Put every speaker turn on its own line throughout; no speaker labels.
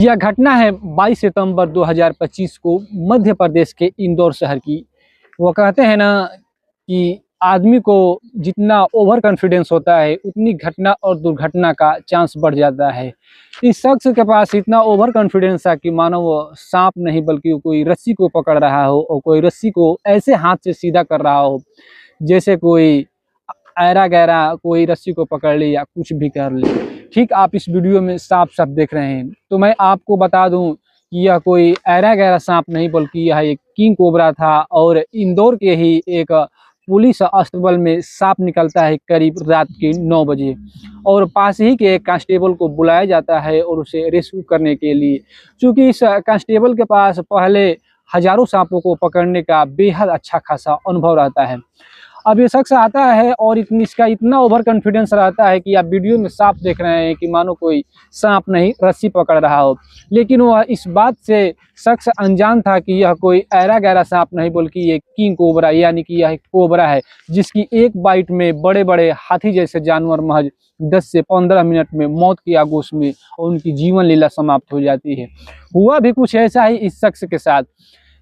यह घटना है 22 सितंबर 2025 को मध्य प्रदेश के इंदौर शहर की। वो कहते हैं ना कि आदमी को जितना ओवर कॉन्फिडेंस होता है उतनी घटना और दुर्घटना का चांस बढ़ जाता है। इस शख्स के पास इतना ओवर कॉन्फिडेंस था कि मानो वो सांप नहीं बल्कि कोई रस्सी को पकड़ रहा हो और कोई रस्सी को ऐसे हाथ से सीधा कर रहा हो जैसे कोई ऐरा गैरा कोई रस्सी को पकड़ ले या कुछ भी कर ले। ठीक आप इस वीडियो में साफ साफ देख रहे हैं। तो मैं आपको बता दूं कि यह कोई ऐरा गैरा सांप नहीं बल्कि यह एक किंग कोबरा था और इंदौर के ही एक पुलिस अस्तबल में सांप निकलता है करीब रात के 9 बजे और पास ही के एक कांस्टेबल को बुलाया जाता है और उसे रेस्क्यू करने के लिए। क्योंकि इस कांस्टेबल के पास पहले हजारों सांपों को पकड़ने का बेहद अच्छा खासा अनुभव रहता है। अब ये शख्स आता है और इसका इतना ओवर कॉन्फिडेंस रहता है कि आप वीडियो में साफ देख रहे हैं कि मानो कोई सांप नहीं रस्सी पकड़ रहा हो, लेकिन वह इस बात से शख्स अनजान था कि यह कोई ऐरा गैरा सांप नहीं बल्कि ये किंग कोबरा यानी कि यह एक कोबरा है जिसकी एक बाइट में बड़े बड़े हाथी जैसे जानवर महज 10 से 15 मिनट में मौत की आगोश में और उनकी जीवन लीला समाप्त हो जाती है। हुआ भी कुछ ऐसा ही इस शख्स के साथ।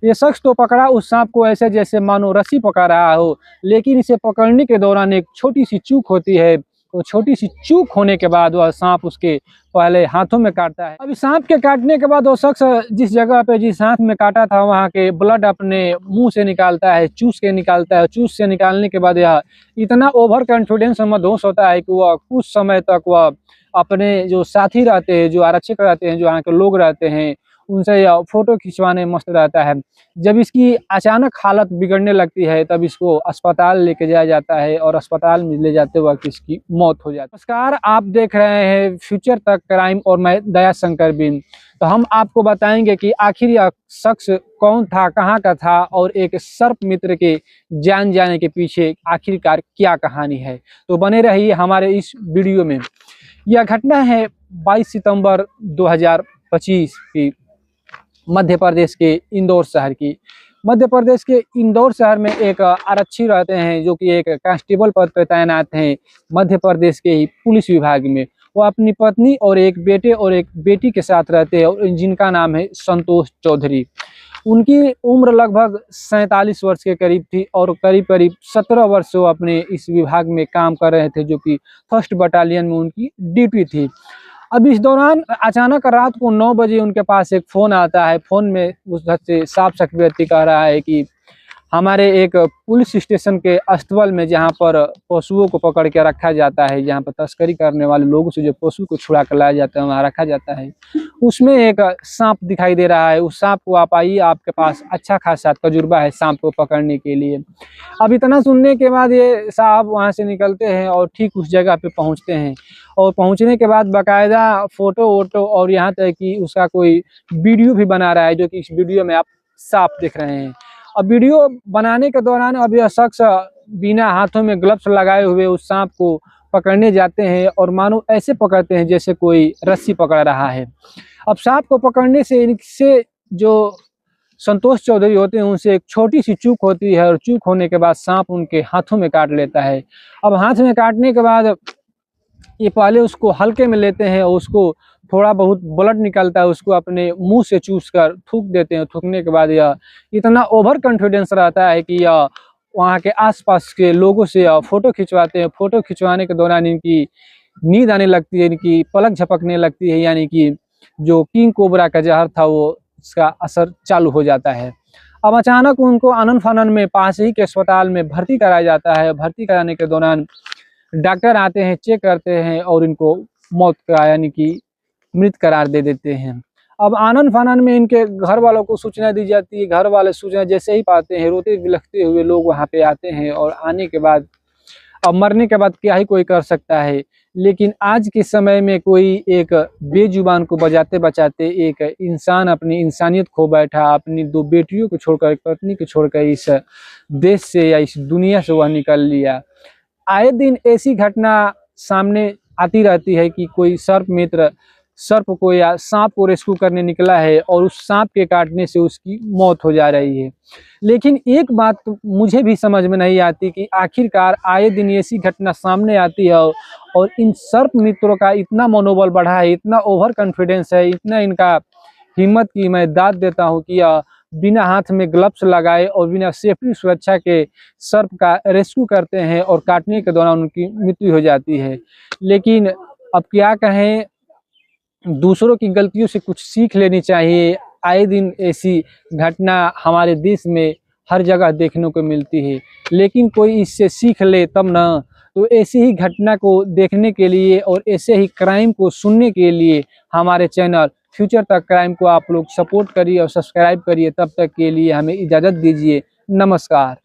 ये शख्स तो पकड़ा उस सांप को ऐसे जैसे मानो रस्सी पकड़ रहा हो, लेकिन इसे पकड़ने के दौरान एक छोटी सी चूक होती है। तो छोटी सी चूक होने के बाद वह सांप उसके पहले हाथों में काटता है। अभी सांप के काटने के बाद वो शख्स जिस जगह पे जिस हाथ में काटा था वहाँ के ब्लड अपने मुंह से निकालता है, चूस के निकालता है। चूस से निकालने के बाद यह इतना ओवर कॉन्फिडेंस मदहोश होता है कि वह कुछ समय तक वह अपने जो साथी रहते हैं, जो आरक्षक रहते हैं, जो यहाँ के लोग रहते हैं, उनसे यह फोटो खिंचवाने मस्त रहता है। जब इसकी अचानक हालत बिगड़ने लगती है तब इसको अस्पताल लेके जाया जाता है और अस्पताल में ले जाते वक्त इसकी मौत हो जाती है। नमस्कार, आप देख रहे हैं फ्यूचर तक क्राइम और मैं दया शंकर बिन। तो हम आपको बताएंगे कि आखिर यह शख्स कौन था, कहाँ का था और एक सर्प मित्र के जान जाने के पीछे आखिरकार क्या कहानी है। तो बने रहिए हमारे इस वीडियो में। यह घटना है 22 सितंबर 2025 की मध्य प्रदेश के इंदौर शहर की। मध्य प्रदेश के इंदौर शहर में एक आरक्षी रहते हैं जो कि एक कांस्टेबल पद पर तैनात हैं मध्य प्रदेश के ही पुलिस विभाग में। वो अपनी पत्नी और एक बेटे और एक बेटी के साथ रहते हैं और जिनका नाम है संतोष चौधरी। उनकी उम्र लगभग 47 वर्ष के करीब थी और करीब करीब 17 वर्ष वो अपने इस विभाग में काम कर रहे थे जो कि 1st बटालियन में उनकी ड्यूटी थी। अब इस दौरान अचानक रात को 9 बजे उनके पास एक फ़ोन आता है। फ़ोन में उस घर से साफ साफ व्यक्ति कह रहा है कि हमारे एक पुलिस स्टेशन के अस्तबल में जहाँ पर पशुओं को पकड़ के रखा जाता है, जहाँ पर तस्करी करने वाले लोगों से जो पशु को छुड़ा कर लाया जाता है वहाँ रखा जाता है, उसमें एक सांप दिखाई दे रहा है। उस सांप को आप आइए, आपके पास अच्छा खासा तजुर्बा है सांप को पकड़ने के लिए। अब इतना सुनने के बाद ये साहब वहाँ से निकलते हैं और ठीक उस जगह पे पहुँचते हैं और पहुँचने के बाद बाकायदा फ़ोटो वोटो और यहाँ तक कि उसका कोई वीडियो भी बना रहा है जो कि इस वीडियो में आप साफ देख रहे हैं। अब वीडियो बनाने के दौरान अब यह शख्स बिना हाथों में ग्लव्स लगाए हुए उस सांप को पकड़ने जाते हैं और मानो ऐसे पकड़ते हैं जैसे कोई रस्सी पकड़ रहा है। अब सांप को पकड़ने से इनसे जो संतोष चौधरी होते हैं उनसे एक छोटी सी चूक होती है और चूक होने के बाद सांप उनके हाथों में काट लेता है। अब हाथ में काटने के बाद ये पहले उसको हल्के में लेते हैं और उसको थोड़ा बहुत ब्लड निकलता है, उसको अपने मुंह से चूस कर थूक देते हैं। थूकने के बाद यह इतना ओवर कॉन्फिडेंस रहता है कि यह वहाँ के आसपास के लोगों से फ़ोटो खिंचवाते हैं। फ़ोटो खिंचवाने के दौरान इनकी नींद आने लगती है, इनकी पलक झपकने लगती है, यानी कि जो किंग कोबरा का जहर था वो इसका असर चालू हो जाता है। अब अचानक उनको आनन फानन में पास ही के अस्पताल में भर्ती कराया जाता है। भर्ती कराने के दौरान डॉक्टर आते हैं, चेक करते हैं और इनको मौत का यानी कि मृत करार दे देते हैं। अब आनन फानन में इनके घर वालों को सूचना दी जाती है। घर वाले सूचना जैसे ही पाते हैं रोते बिलखते हुए लोग वहाँ पे आते हैं और आने के बाद अब मरने के बाद क्या ही कोई कर सकता है। लेकिन आज के समय में कोई एक बेजुबान को बचाते बचाते एक इंसान अपनी इंसानियत खो बैठा, अपनी 2 बेटियों को छोड़कर, एक पत्नी को छोड़कर इस देश से या इस दुनिया से वह निकल लिया। आए दिन ऐसी घटना सामने आती रहती है कि कोई सर्प मित्र सर्प को या सांप को रेस्क्यू करने निकला है और उस सांप के काटने से उसकी मौत हो जा रही है। लेकिन एक बात तो मुझे भी समझ में नहीं आती कि आखिरकार आए दिन ऐसी घटना सामने आती है और इन सर्प मित्रों का इतना मनोबल बढ़ा है, इतना ओवर कॉन्फिडेंस है, इतना इनका हिम्मत की मैं दाद देता हूँ कि बिना हाथ में ग्लव्स लगाए और बिना सेफ्टी सुरक्षा के सर्प का रेस्क्यू करते हैं और काटने के दौरान उनकी मृत्यु हो जाती है। लेकिन अब क्या कहें, दूसरों की गलतियों से कुछ सीख लेनी चाहिए। आए दिन ऐसी घटना हमारे देश में हर जगह देखने को मिलती है, लेकिन कोई इससे सीख ले तब ना। तो ऐसी ही घटना को देखने के लिए और ऐसे ही क्राइम को सुनने के लिए हमारे चैनल फ्यूचर तक क्राइम को आप लोग सपोर्ट करिए और सब्सक्राइब करिए। तब तक के लिए हमें इजाज़त दीजिए। नमस्कार।